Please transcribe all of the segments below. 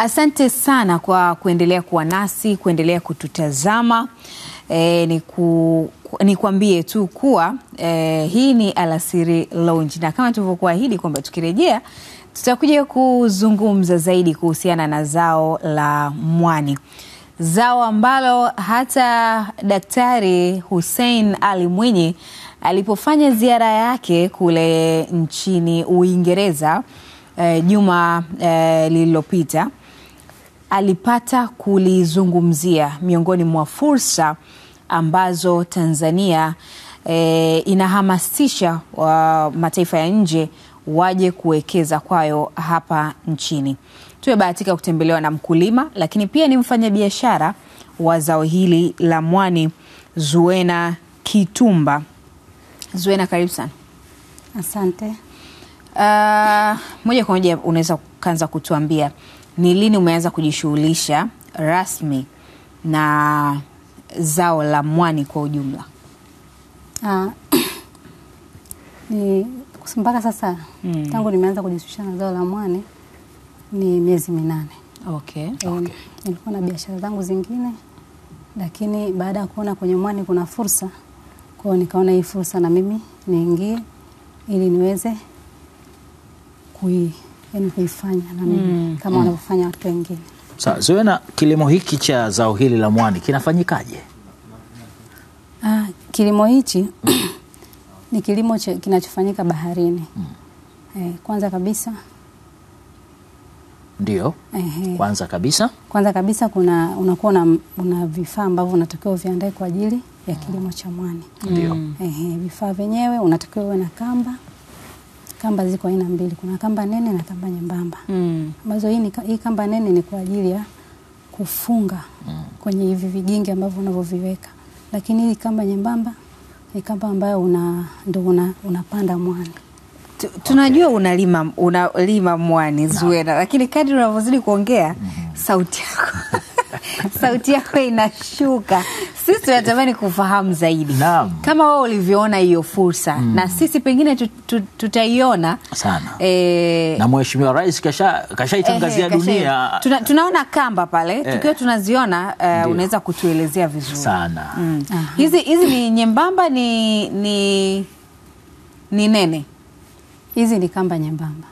Asante sana kwa kuendelea kuwa nasi, kuendelea kututazama. Nikwambie tu kuwa hii ni Alasiri Lounge, na kama tulivyokuahidi kwamba tukirejea tutakuja kuzungumza zaidi kuhusiana na zao la mwani. Zao ambalo hata Daktari Hussein Ali Mwinyi alipofanya ziara yake kule nchini Uingereza juma lililopita, alipata kulizungumzia miongoni mwa fursa ambazo Tanzania inahamasisha mataifa ya nje waje kuwekeza kwayo hapa nchini. Tumebahatika kutembelewa na mkulima, lakini pia ni mfanyabiashara wa zao hili la mwani, Zuena Kitumba. Zuena, karibu sana. Asante. Moja kwa moja unaweza kuanza kutuambia ni lini umeanza kujishughulisha rasmi na zao la mwani kwa ujumla? Mpaka sasa tangu nimeanza kujishughulisha na zao la mwani ni miezi 8. Okay. Nilikuwa na biashara zangu zingine, lakini baada ya kuona kwenye mwani kuna fursa, kwa nikaona hii fursa na mimi niingie ili niweze kuifanya na mimi kama wanavyofanya watu wengine. Sasa Zuena, kilimo hiki cha zao hili la mwani kinafanyikaje? Kilimo hichi ni kilimo kinachofanyika baharini. Kwanza kabisa ndio. Kwanza kabisa unakuwa una vifaa ambavyo unatakiwa viandae kwa ajili ya kilimo cha mwani. Ndio. Vifaa vyenyewe unatakiwa uwe na kamba. Kamba ziko aina mbili, kuna kamba nene na kamba nyembamba. Ambazo hii kamba nene ni kwa ajili ya kufunga kwenye hivi vigingi ambavyo unavyoviweka. Lakini hii kamba nyembamba ni kamba ambayo unapanda mwani. Tunajua unalima mwani, Zuena, lakini kadri unavyozidi kuongea sauti yako inashuka. Sisi tunatamani kufahamu zaidi. Kama wewe ulivyoona hiyo fursa, na sisi pengine tutaiona sana. Na Mheshimiwa Rais kashaitangazia dunia. Tunaona kamba pale, tukiwa tunaziona unaweza kutuelezea vizuri sana. Hizi ni nyembamba, ni nene? Hizi ni kamba nyembamba.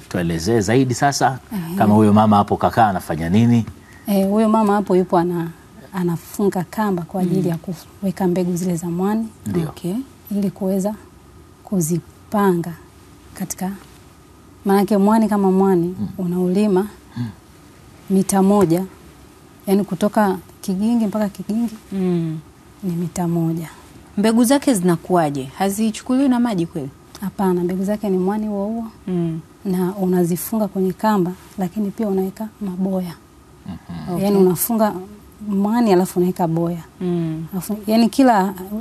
Tuelezee zaidi sasa. Kama huyo mama hapo kakaa anafanya nini? Huyo mama hapo yupo anafunga kamba kwa ajili ya kuweka mbegu zile za mwani. Okay. Ili kuweza kuzipanga katika, maana mwani kama mwani unaulima mita 1, yani kutoka kigingi mpaka kigingi ni mita 1. Mbegu zake zinakuaje? Hazichukuliwi na maji kweli? Hapana, mbegu zake ni mwani huo na unazifunga kwenye kamba, lakini pia unaweka maboya. Okay. Yani unafunga mwani alafu unaweka boya.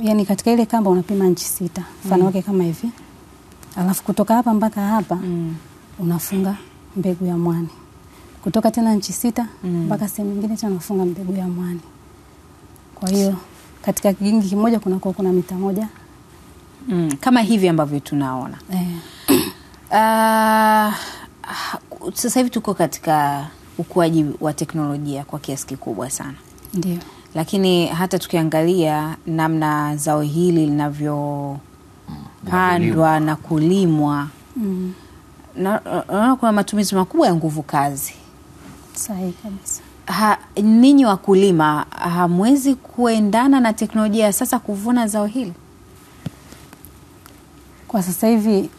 Yani katika ile kamba unapima inchi 6. Mfano wake kama hivi. Alafu kutoka hapa mpaka hapa unafunga mbegu ya mwani. Kutoka tena inchi 6 mpaka sehemu nyingine tena unafunga mbegu ya mwani. Kwa hiyo katika kigingi kimoja kuna mita 1. Kama hivi ambavyo tunaona. Sasa hivi tuko katika ukuaji wa teknolojia kwa kiasi kikubwa sana. Ndio. Lakini hata tukiangalia namna zao hili linavyopandwa na kulimwa, naona kuna matumizi makubwa ya nguvu kazi. Sahihi kabisa. Ninyi wakulima hamwezi kuendana na teknolojia sasa kuvuna zao hili? Kwa sasa hivi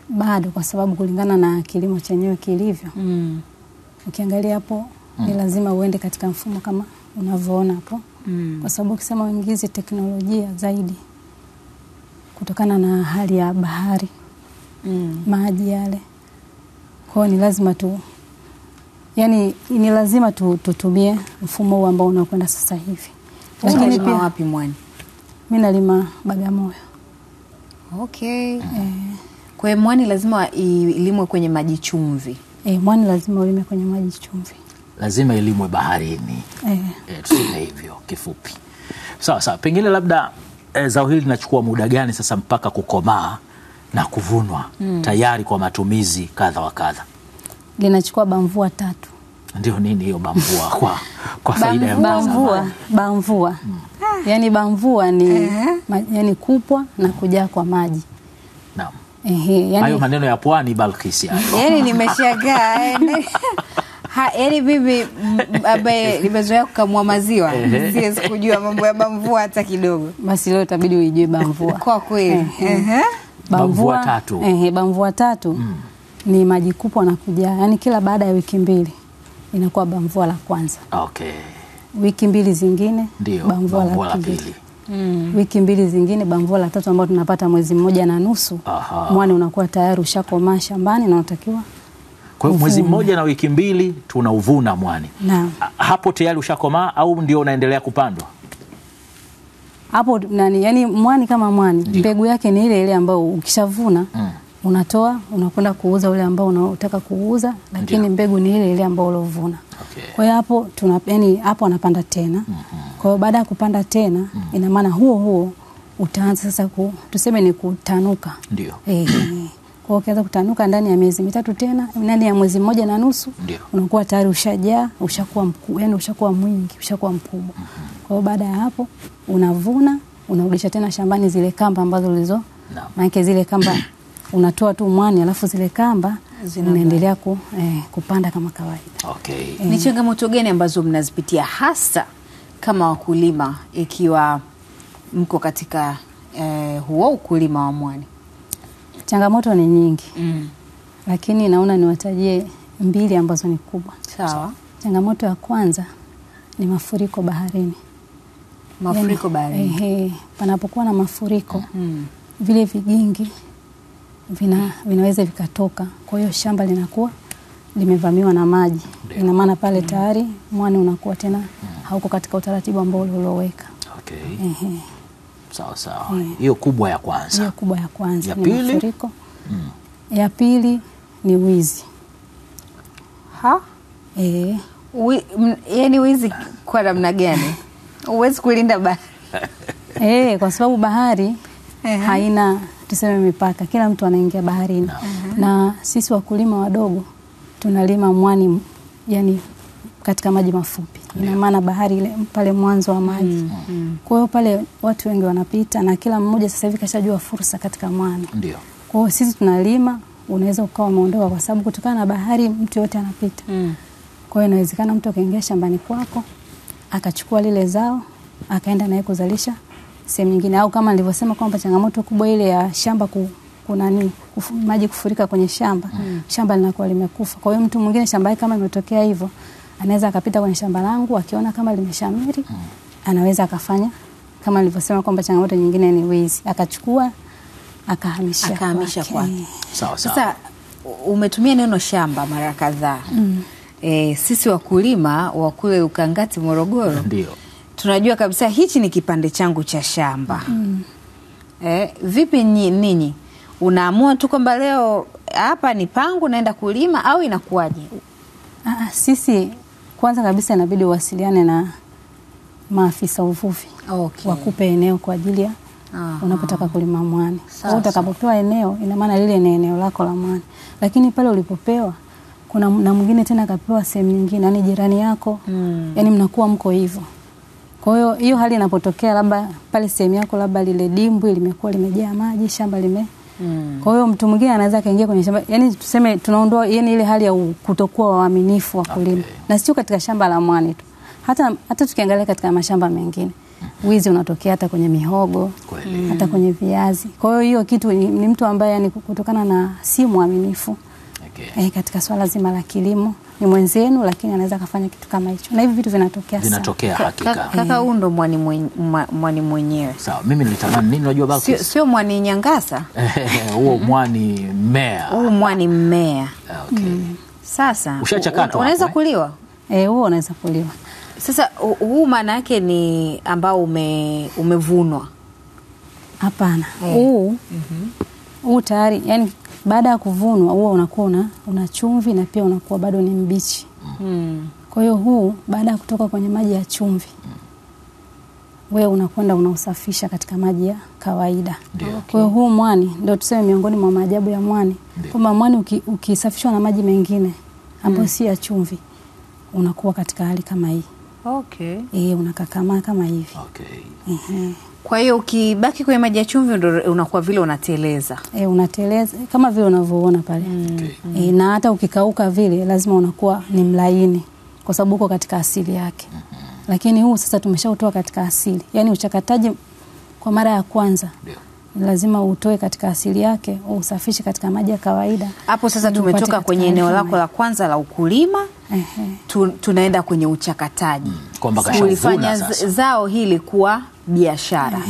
bado, kwa sababu kulingana na kilimo chenyewe kilivyo. Ukiangalia hapo ni lazima uende katika mfumo kama unavyoona hapo. Kwa sababu ukisema uingize teknolojia zaidi kutokana na hali ya bahari, maji yale, kwa ni lazima ni lazima tutumie mfumo huu ambao unakwenda sasa hivi. Lakini pia wapi mwani? Mimi nalima Bagamoyo. Okay. Kwa mwani lazima ilimwe kwenye maji chumvi. Mwani lazima ulime kwenye maji chumvi. Lazima ilimwe baharini. Tuseme hivyo kifupi. Sawa, pengine labda zao hili linachukua muda gani sasa mpaka kukomaa na kuvunwa tayari kwa matumizi kadha wa kadha. Linachukua bamvua 3. Ndio nini hiyo bamvua kwa faida ya bamvua? Yani bamvua ni yani kupwa na kujaa kwa maji. Naam. Yani hayo maneno ya pwani Balkis hayo. Yani nimeshangaa. Yani bibi ambaye nimezoea kukamua maziwa, siwezi kujua mambo ya bamvua hata kidogo. Basi leo itabidi uijue bamvua. Kwa kweli. Bamvua 3. Bamvua 3 ni maji kupwa na kujaa. Yani kila baada ya wiki 2 inakuwa bamvua la kwanza. Okay. Wiki 2 zingine bamvua la pili. Wiki 2 zingine bamvua la 3 ambao tunapata mwezi 1.5. Mwani unakuwa tayari ushakomaa shambani na unatakiwa. Kwa hiyo mwezi 1 na wiki 2 tunauvuna mwani. Naam. Hapo tayari ushakomaa au ndio unaendelea kupandwa? Hapo yani mwani kama mwani, mbegu yake ni ile ile ambayo ukishavuna unatoa unakwenda kuuza ule ambao unataka kuuza, lakini mbegu ni ile ile ambayo ulovuna. Okay. Kwa hiyo hapo yani hapo anapanda tena. Kwa hiyo baada ya kupanda tena ina maana huo utaanza sasa tuseme ni kutanuka. Ndio. Kwa hiyo ukianza kutanuka ndani ya miezi 3 tena, ndani ya mwezi 1.5 unakuwa tayari ushajaa, ushakuwa mkubwa, yani ushakuwa mwingi, ushakuwa mkubwa. Kwa hiyo baada ya hapo unavuna, unarudisha tena shambani zile kamba ambazo ulizo. Maana zile kamba unatoa tu mwani alafu zile kamba unaendelea kupanda kama kawaida. Okay. Ni changamoto gani ambazo mnazipitia hasa kama wakulima ikiwa mko katika huo ukulima wa mwani? Changamoto ni nyingi. Lakini naona niwatajie 2 ambazo ni kubwa. Sawa. Changamoto ya kwanza ni mafuriko baharini. Mafuriko baharini. Panapokuwa na mafuriko vile vigingi vinaweza vikatoka. Kwa hiyo shamba linakuwa limevamiwa na maji. Ina maana pale tayari mwani unakuwa tena hauko katika utaratibu ambao ulioweka. Okay. Sawa. Hiyo kubwa ya kwanza. Hiyo kubwa ya kwanza ni mafuriko. Ya pili ni wizi. Yani wizi kwa namna gani? Huwezi kulinda bahari. Kwa sababu bahari haina tuseme mipaka. Kila mtu anaingia baharini. Na sisi wakulima wadogo tunalima mwani yani katika maji mafupi. Ina maana bahari ile pale mwanzo wa maji. Kwa hiyo pale watu wengi wanapita na kila mmoja sasa hivi kashajua fursa katika mwani. Ndio. Kwa hiyo sisi tunalima, unaweza ukawa umeondoka kwa sababu kutokana na bahari mtu yote anapita. Kwa hiyo inawezekana mtu akaingia shambani kwako, akachukua lile zao, akaenda naye kuzalisha sehemu nyingine, au kama nilivyosema kwamba changamoto kubwa ile ya shamba maji kufurika kwenye shamba, shamba linakuwa limekufa. Kwa hiyo mtu mwingine shamba kama imetokea hivyo, anaweza akapita kwenye shamba langu akiona kama limeshamiri, anaweza akafanya kama nilivyosema kwamba changamoto nyingine ni wizi, akachukua akahamisha kwake. Sawa. Sasa umetumia neno shamba mara kadhaa. Sisi wakulima wa kule Ukangati Morogoro ndio tunajua kabisa hichi ni kipande changu cha shamba. Vipi ninyi? Unaamua tu kwamba leo hapa ni pangu naenda kulima au inakuwaje? Sisi kwanza kabisa inabidi uwasiliane na maafisa uvuvi. Wakupe eneo kwa ajili ya unapotaka kulima mwani. Kwa utakapopewa eneo ina maana lile ni eneo lako la mwani. Lakini pale ulipopewa kuna na mwingine tena akapewa sehemu nyingine, yani jirani yako. Yani mnakuwa mko hivyo. Kwa hiyo hali inapotokea labda pale sehemu yako labda lile dimbwi limekuwa limejaa maji, shamba kwa hiyo mtu mwingine anaweza kaingia kwenye shamba. Yani tuseme tunaondoa yani ile hali ya kutokuwa waaminifu wa kulima. Na sio katika shamba la mwani tu. Hata tukiangalia katika mashamba mengine. Wizi unatokea hata kwenye mihogo, hata kwenye viazi. Kwa hiyo kitu ni mtu ambaye yani kutokana na si muaminifu. Katika swala zima la kilimo ni mwenzenu, lakini anaweza kufanya kitu kama hicho. Na hivi vitu vinatokea hakika. Kaka huyu ndo mwani mwenyewe. Sawa, mimi nilitamani nini unajua Balkis? Sio mwani nyangasa. Huo mwani mmea. Huo mwani mmea. Okay. Sasa ushachakatwa. Unaweza kuliwa? Huo unaweza kuliwa. Sasa huu maana yake ni ambao umevunwa. Hapana. Huu tayari yani baada ya kuvunwa huo unakuwa una chumvi na pia unakuwa bado ni mbichi. Kwa hiyo huu baada ya kutoka kwenye maji ya chumvi wewe unakwenda unausafisha katika maji ya kawaida. Kwa hiyo huu mwani ndio tuseme miongoni mwa maajabu ya mwani, kwamba mwani ukisafishwa na maji mengine ambayo si ya chumvi unakuwa katika hali kama hii. Unakakama kama hivi. Kwa hiyo ukibaki kwenye maji ya chumvi ndio unakuwa vile unateleza. Unateleza kama vile unavyoona pale. Na hata ukikauka vile lazima unakuwa ni mlaini kwa sababu uko katika asili yake. Lakini huu sasa tumeshautoa katika asili. Yaani uchakataji kwa mara ya kwanza lazima utoe katika asili yake, usafishe katika maji ya kawaida. Hapo sasa tumetoka kwenye eneo lako la kwanza la ukulima, tunaenda kwenye uchakataji. Kwamba ulifanya zao hili kuwa biashara.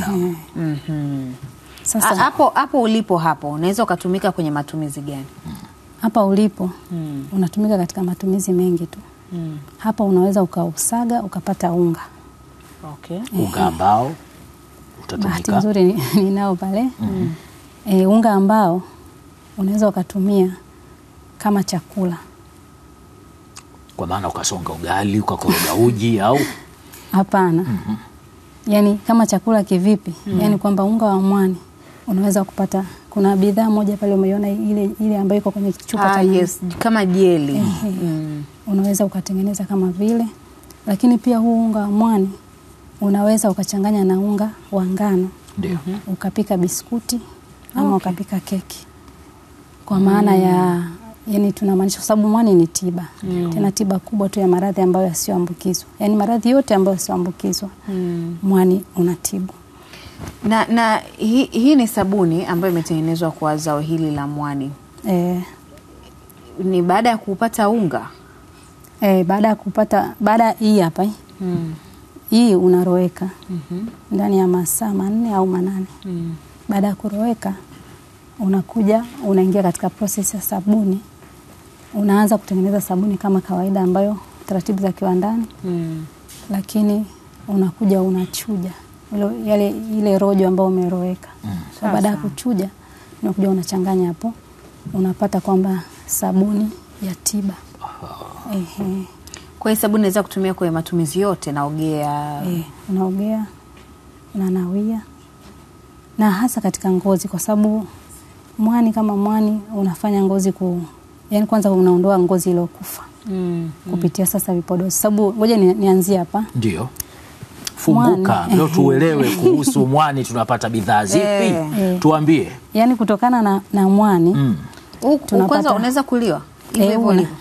Sasa hapo ulipo unaweza ukatumika kwenye matumizi gani? Hapa ulipo unatumika katika matumizi mengi tu. Hapa unaweza ukausaga ukapata unga. Unga ambao utatumika. Bahati nzuri ninao pale. Unga ambao unaweza ukatumia kama chakula. Kwa maana ukasonga ugali, ukakoroga uji au? Hapana. Yaani kama chakula kivipi? Yaani kwamba unga wa mwani unaweza kupata, kuna bidhaa moja pale umeiona ile ambayo iko kwenye chupa cha kama jeli. Unaweza ukatengeneza kama vile. Lakini pia huu unga wa mwani unaweza ukachanganya na unga wa ngano. Ukapika biskuti ama ukapika keki. Kwa maana yani tunamaanisha kwa sababu mwani ni tiba. Tena tiba kubwa tu ya maradhi ambayo yasiyoambukizwa. Yaani maradhi yote ambayo yasiyoambukizwa. Mwani unatibu. Na hii ni sabuni ambayo imetengenezwa kwa zao hili la mwani. Ni baada ya kupata unga? Baada hii hapa. Hii unaroweka ndani ya masaa 4 au 8. Baada ya kuroweka unakuja unaingia katika process ya sabuni. Unaanza kutengeneza sabuni kama kawaida ambayo taratibu za kiwandani. Lakini unakuja unachuja ile rojo ambayo umeroweka. Baada ya kuchuja unakuja unachanganya hapo. Unapata kwamba sabuni ya tiba. Kwa hiyo sabuni inaweza kutumia kwa matumizi yote, naogea. Unaogea, unanawia. Na hasa katika ngozi kwa sababu mwani kama mwani unafanya ngozi yani kwanza unaondoa ngozi iliyokufa. Kupitia sasa vipodozi. Sababu ngoja nianzie hapa. Ndio. Funguka ndio tuelewe kuhusu mwani tunapata bidhaa zipi? Tuambie. Yaani kutokana na mwani kwanza unaweza kuliwa.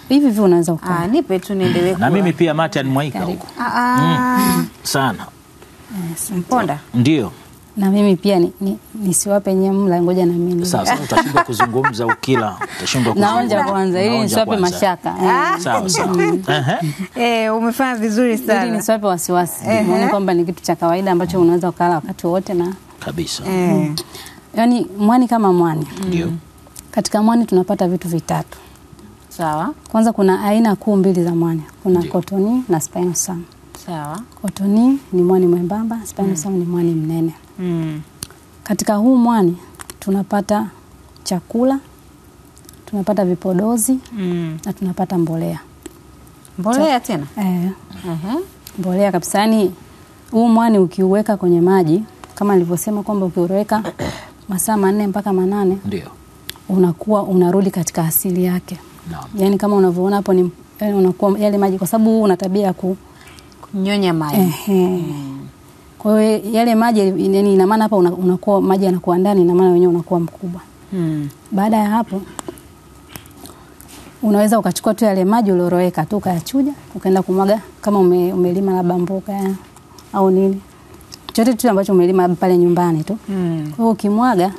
Hivi unaweza ukala. Nipe tu niendelee. Na mimi pia mate animwaika huko. Sana. Mponda. Ndio. Na mimi pia nisiwape nyemla, ngoja na mimi. Sasa utashindwa kuzungumza ukila, utashindwa kuzungumza. Naonja kwanza ili nisiwape mashaka. Sawa. Umefanya vizuri sana. Ili nisiwape wasiwasi. Muone kwamba ni kitu cha kawaida ambacho unaweza ukala wakati wote na kabisa. Yaani mwani kama mwani. Ndio. Katika mwani tunapata vitu vitatu. Sawa. Kwanza kuna aina kuu mbili za mwani. Kuna cottony na spinosam. Sawa. Cottony ni mwani mwembamba, spinosam ni mwani mnene. Katika huu mwani tunapata chakula, tunapata vipodozi, na tunapata mbolea. Mbolea tena? Mbolea kabisa. Yaani huu mwani ukiuweka kwenye maji kama nilivyosema kwamba ukiuweka masaa 4 mpaka 8 ndio unakuwa unarudi katika asili yake. Naam. Yaani kama unavyoona hapo ni unakuwa yale maji kwa sababu una tabia ya kunyonya maji. Kwa hiyo yale maji yani ina maana hapa unakuwa maji yanakuwa ndani, ina maana wenyewe unakuwa mkubwa. Baada ya hapo unaweza ukachukua tu yale maji ulioroweka tu ukayachuja, ukaenda kumwaga kama umelima labda mboga au nini. Chote tu ambacho umelima pale nyumbani tu. Kwa hiyo ukimwaga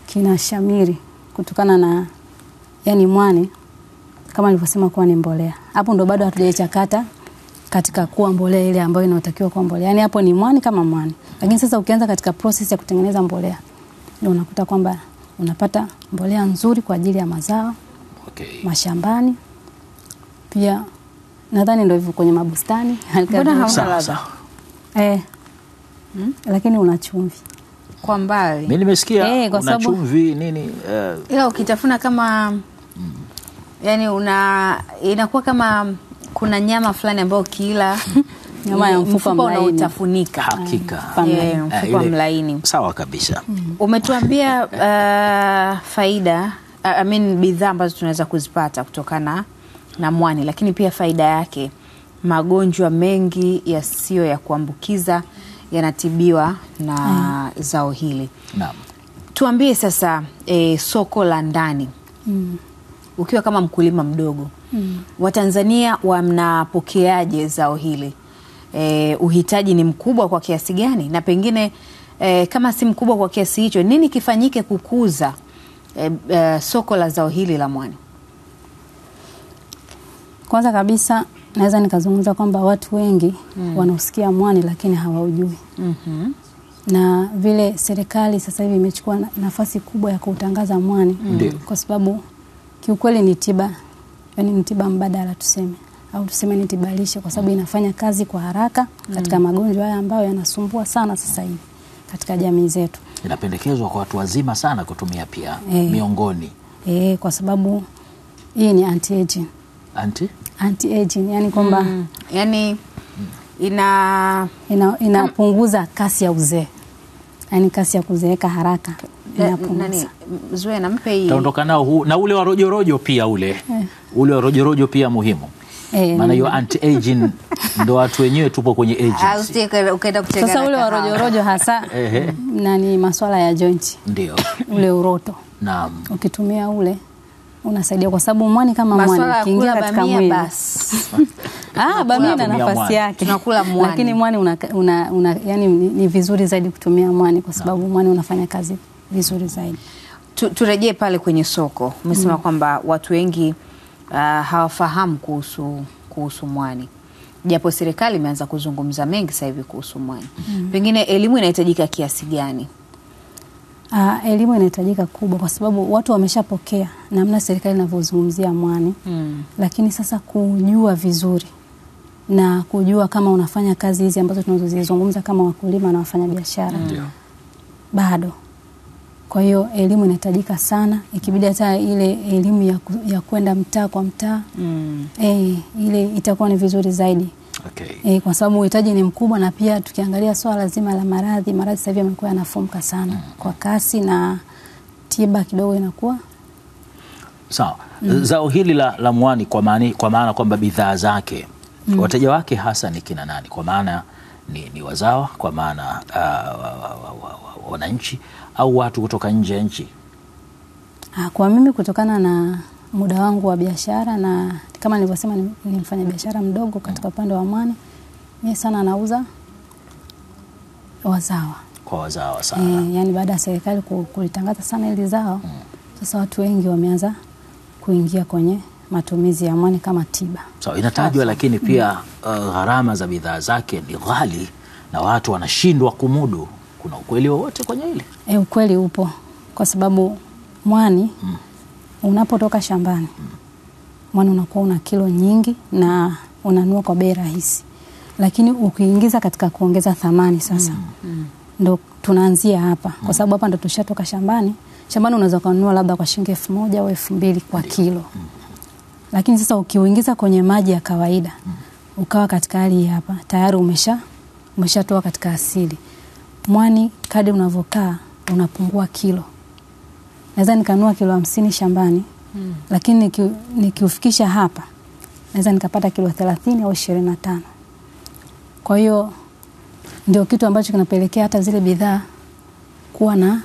kinashamiri kutokana na yani mwani kama nilivyosema kuwa ni mbolea. Hapo ndo bado hatujaichakata katika kuwa mbolea ile ambayo inatakiwa kuwa mbolea. Yaani hapo ni mwani kama mwani. Lakini sasa ukianza katika process ya kutengeneza mbolea ndio unakuta kwamba unapata mbolea nzuri kwa ajili ya mazao. Mashambani. Pia nadhani ndio hivyo kwenye mabustani. Mbona hauna ladha? Lakini una chumvi. Kwa mbali. Mimi nimesikia una chumvi nini ila ukitafuna kama yani inakuwa kama kuna nyama fulani ambayo kila Nyama ya mfupa unaotafunika. Hakika. Mfupa mlaini. Sawa kabisa. Umetuambia faida, bidhaa ambazo tunaweza kuzipata kutokana na mwani, lakini pia faida yake, magonjwa mengi yasiyo ya kuambukiza yanatibiwa na zao hili. Naam. Tuambie sasa soko la ndani. Ukiwa kama mkulima mdogo, Watanzania wanapokeaje zao hili? Uhitaji ni mkubwa kwa kiasi gani? Na pengine kama si mkubwa kwa kiasi hicho, nini kifanyike kukuza soko la zao hili la mwani? Kwanza kabisa naweza nikazungumza kwamba watu wengi wanausikia mwani lakini hawaujui. Na vile serikali sasa hivi imechukua nafasi kubwa ya kuutangaza mwani kwa sababu kiukweli ni tiba, yani ni tiba mbadala tuseme, au tuseme ni tiba lishe, kwa sababu inafanya kazi kwa haraka katika magonjwa haya ambayo yanasumbua sana sasa hivi katika jamii zetu. Inapendekezwa kwa watu wazima sana kutumia pia miongoni. Kwa sababu hii ni anti-aging. Anti-aging, yani kwamba yani inapunguza kasi ya uzee. Yani kasi ya kuzeeka haraka inapunguza. Zoe na mpe hii. Taondoka nao huu na ule wa rojorojo pia ule wa rojorojo pia muhimu. Maana hiyo anti-aging ndo watu wenyewe tupo kwenye agency. Sasa ule wa rojorojo hasa nani masuala ya joint. Ndio. Ule uroto. Naam. Ukitumia ule unasaidia kwa sababu mwani kama mwani kiingia katika mwili. Bamia na nafasi yake. Tunakula mwani. Lakini mwani yani ni vizuri zaidi kutumia mwani kwa sababu mwani unafanya kazi vizuri zaidi. Turejee pale kwenye soko. Umesema kwamba watu wengi hawafahamu kuhusu mwani. Japo serikali imeanza kuzungumza mengi sasa hivi kuhusu mwani. Pengine elimu inahitajika kiasi gani? Elimu inahitajika kubwa kwa sababu watu wameshapokea namna serikali inavyozungumzia mwani. Lakini sasa kujua vizuri na kujua kama unafanya kazi hizi ambazo tunazozizungumza kama wakulima na wafanya biashara bado. Kwa hiyo elimu inahitajika sana, ikibidi hata ile elimu ya kwenda mtaa kwa mtaa ile itakuwa ni vizuri zaidi. Kwa sababu uhitaji ni mkubwa, na pia tukiangalia swala zima la maradhi sasa hivi yamekuwa yanafumuka sana kwa kasi na tiba kidogo inakuwa sawa. Zao hili la mwani kwa maana kwamba bidhaa zake wateja wake hasa ni kina nani? Kwa maana ni wazawa, kwa maana wananchi au watu kutoka nje ya nchi? Kwa mimi kutokana na muda wangu wa biashara na kama nilivyosema ni mfanya biashara mdogo katika upande wa mwani, mimi sana nauza wazawa. Kwa wazawa sana. Yani baada ya serikali kulitangaza sana ili zao, sasa watu wengi wameanza kuingia kwenye matumizi ya mwani kama tiba. Inatajwa lakini pia gharama za bidhaa zake ni ghali na watu wanashindwa kumudu. Kuna ukweli wowote kwenye ile? Ukweli upo kwa sababu mwani unapotoka shambani mwani unakuwa una kilo nyingi na unanua kwa bei rahisi, lakini ukiingiza katika kuongeza thamani sasa ndo tunaanzia hapa kwa sababu hapa ndo tushatoka shambani unaweza kununua labda kwa shilingi 1000 au 2000 kwa kilo. Lakini sasa ukiuingiza kwenye maji ya kawaida ukawa katika hali hapa tayari umeshatoa katika asili. Mwani kadri unavokaa unapungua kilo. Naweza nikanunua kilo 50 shambani lakini nikiufikisha hapa naweza nikapata kilo 30 au 25. Kwa hiyo ndio kitu ambacho kinapelekea hata zile bidhaa kuwa na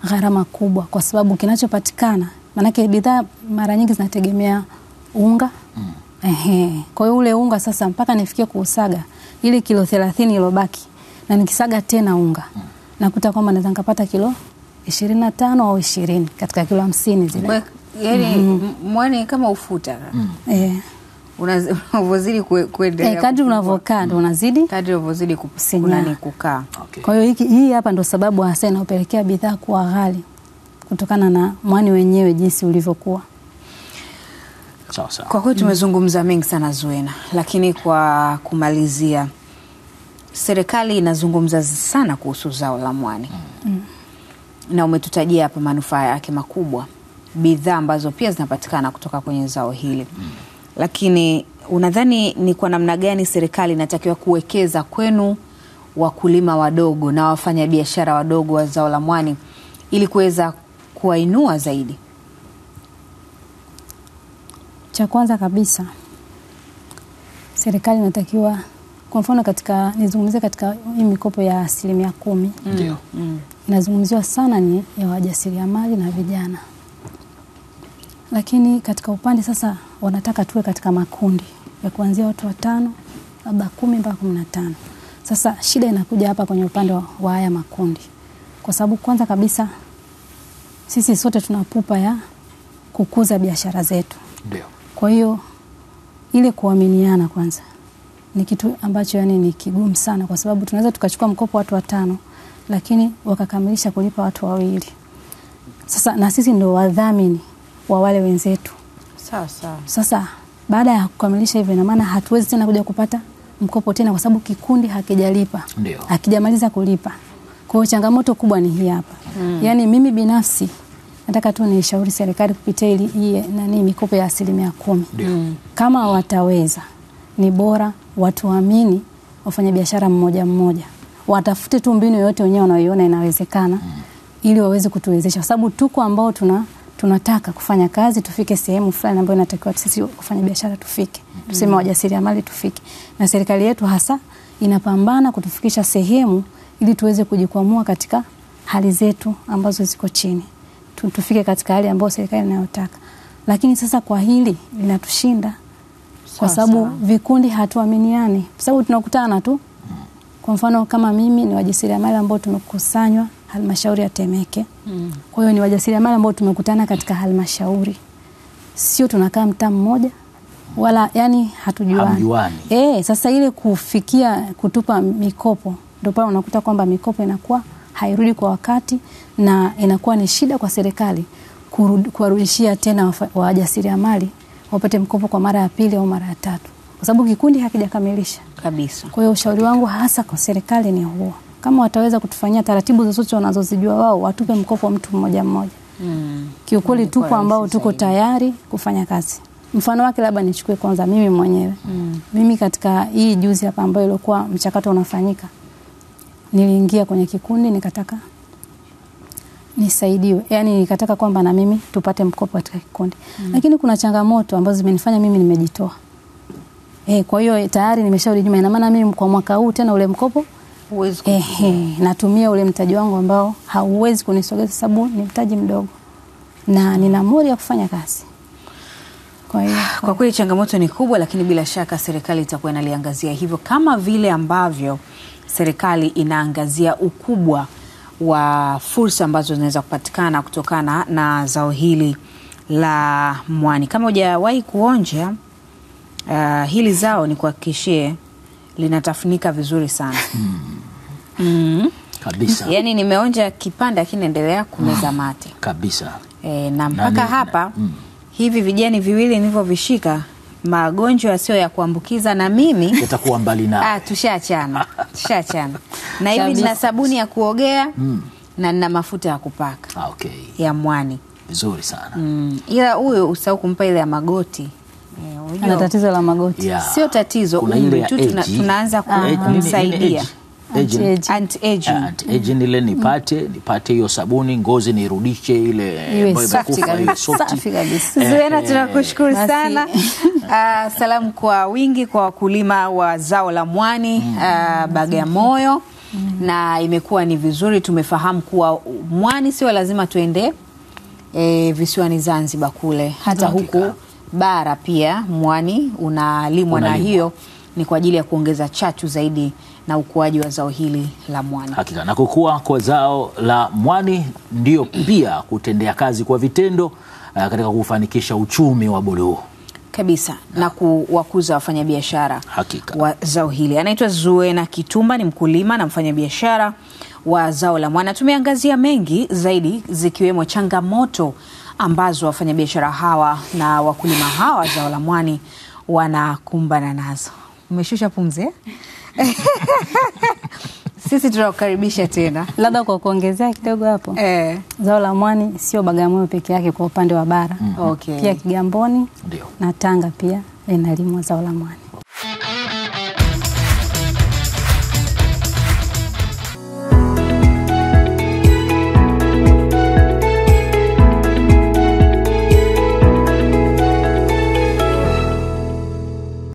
gharama kubwa kwa sababu kinachopatikana, manake bidhaa mara nyingi zinategemea unga. Kwa hiyo ule unga sasa mpaka nifikie kuusaga ile kilo 30 ilobaki na nikisaga tena unga nakuta kwamba naweza nikapata kilo 25 au 20 katika kilo 50 zile. Yaani mwani kama ufuta. Unavozidi kuendelea. Kadri unavokaa ndo unazidi. Kadri unavozidi kukaa. Kwa hiyo hii hapa ndo sababu hasa inapelekea bidhaa kuwa ghali kutokana na mwani wenyewe jinsi ulivyokuwa. Sawa. Kwa kweli tumezungumza mengi sana Zuena, lakini kwa kumalizia, serikali inazungumza sana kuhusu zao la mwani. Na umetutajia hapa manufaa yake makubwa, bidhaa ambazo pia zinapatikana kutoka kwenye zao hili. Lakini unadhani ni kwa namna gani serikali inatakiwa kuwekeza kwenu wakulima wadogo na wafanyabiashara wadogo wa zao la mwani ili kuweza kuwainua zaidi? Cha kwanza kabisa, serikali inatakiwa, kwa mfano nizungumzie katika hii mikopo ya 10%. Ndio. Inazungumziwa sana ni ya wajasiriamali na vijana. Lakini katika upande sasa wanataka tuwe katika makundi ya kuanzia watu 5, labda 10 mpaka 15. Sasa shida inakuja hapa kwenye upande wa haya makundi. Kwa sababu kwanza kabisa sisi sote tuna pupa ya kukuza biashara zetu. Ndio. Kwa hiyo ile kuaminiana kwanza ni kitu ambacho yani ni kigumu sana, kwa sababu tunaweza tukachukua mkopo watu 5 lakini wakakamilisha kulipa watu 2. Sasa na sisi ndio wadhamini wa wale wenzetu. Sawa sawa. Sasa baada ya kukamilisha hivyo, ina maana hatuwezi tena kuja kupata mkopo tena, kwa sababu kikundi hakijalipa. Ndio. Hakijamaliza kulipa. Kwa hiyo changamoto kubwa ni hii hapa. Yaani mimi binafsi nataka tu nishauri serikali kupitia hii mikopo ya 10%. Kama wataweza, ni bora watuamini wafanyabiashara mmoja mmoja. Watafute tu mbinu yoyote wenyewe wanayoiona inawezekana ili waweze kutuwezesha, kwa sababu tuko ambao tunataka kufanya kazi, tufike sehemu fulani ambayo inatakiwa sisi kufanya biashara tufike. Tuseme wajasiriamali tufike. Na serikali yetu hasa inapambana kutufikisha sehemu ili tuweze kujikwamua katika hali zetu ambazo ziko chini. Tufike katika hali ambayo serikali inayotaka. Lakini sasa kwa hili linatushinda kwa sababu vikundi hatuaminiani. Kwa sababu tunakutana tu. Kwa mfano kama mimi ni wajasiriamali ambao tumekusanywa halmashauri ya Temeke. Kwa hiyo ni wajasiriamali ambao tumekutana katika halmashauri. Sio tunakaa mtaa mmoja wala yani hatujuani. Sasa ile kufikia kutupa mikopo ndio pale unakuta kwamba mikopo inakuwa hairudi kwa wakati na inakuwa ni shida kwa serikali kuwarudishia tena wajasiriamali wapate mkopo kwa mara ya 2 au mara ya 3. Kwa sababu kikundi hakijakamilisha kabisa. Kwa hiyo ushauri wangu hasa kwa serikali ni huo. Kama wataweza kutufanyia taratibu zozote wanazozijua wao, watupe mkopo mtu mmoja mmoja. Kiukweli tuko ambao tuko tayari kufanya kazi. Mfano wake labda nichukue kwanza mimi mwenyewe. Mimi katika hii juzi hapa ambayo ilikuwa mchakato unafanyika, niliingia kwenye kikundi nikataka nisaidiwe. Yaani nikataka kwamba na mimi tupate mkopo katika kikundi. Lakini kuna changamoto ambazo zimenifanya mimi nimejitoa. Kwa hiyo tayari nimeshauri nyuma, ina maana mimi kwa mwaka huu tena ule mkopo huwezi natumia ule mtaji wangu ambao hauwezi kunisogeza sababu ni mtaji mdogo. Na nina mori ya kufanya kazi. Kwa hiyo kwa kweli changamoto ni kubwa, lakini bila shaka serikali itakuwa inaliangazia hivyo kama vile ambavyo serikali inaangazia ukubwa wa fursa ambazo zinaweza kupatikana kutokana na zao hili la mwani. Kama hujawahi kuonja hili zao, ni kuhakikishie linatafunika vizuri sana. Kabisa. Yaani nimeonja kipande lakini naendelea kumeza mate. Kabisa. Na mpaka hapa hivi vijani viwili nilivyovishika, magonjwa yasiyo ya kuambukiza na mimi yatakuwa mbali na. Tushachana. Na hivi nina sabuni ya kuogea na nina mafuta ya kupaka. Ya mwani. Vizuri sana. Ila huyo usahau kumpa ile ya magoti. Ana tatizo la magoti. Sio tatizo, tunaanza kumsaidia. Anti-aging ile nipate hiyo sabuni, ngozi nirudishe ile ambayo imekufa safi kabisa. Zuena, tunakushukuru sana. Salamu kwa wingi kwa wakulima wa zao la mwani Bagamoyo. Na imekuwa ni vizuri tumefahamu kuwa mwani sio lazima tuende visiwani Zanzibar kule, hata huku bara pia mwani unalimwa, na hiyo ni kwa ajili ya kuongeza chachu zaidi na ukuaji wa zao hili la mwani. Hakika, na kukua kwa zao la mwani ndio pia kutendea kazi kwa vitendo katika kufanikisha uchumi wa buluu kabisa na kuwakuza wafanyabiashara wa zao hili. Anaitwa Zuena Kitumba, ni mkulima na mfanyabiashara wa zao la mwani. Tumeangazia mengi zaidi zikiwemo changamoto ambazo wafanyabiashara hawa na wakulima hawa zao la mwani wanakumbana nazo. Umeshusha pumzi? Sisi tunakukaribisha tena. Labda kwa kuongezea kidogo hapo. Zao la mwani sio Bagamoyo peke yake kwa upande wa bara. Pia Kigamboni na Tanga pia Nalimwa zao la mwani.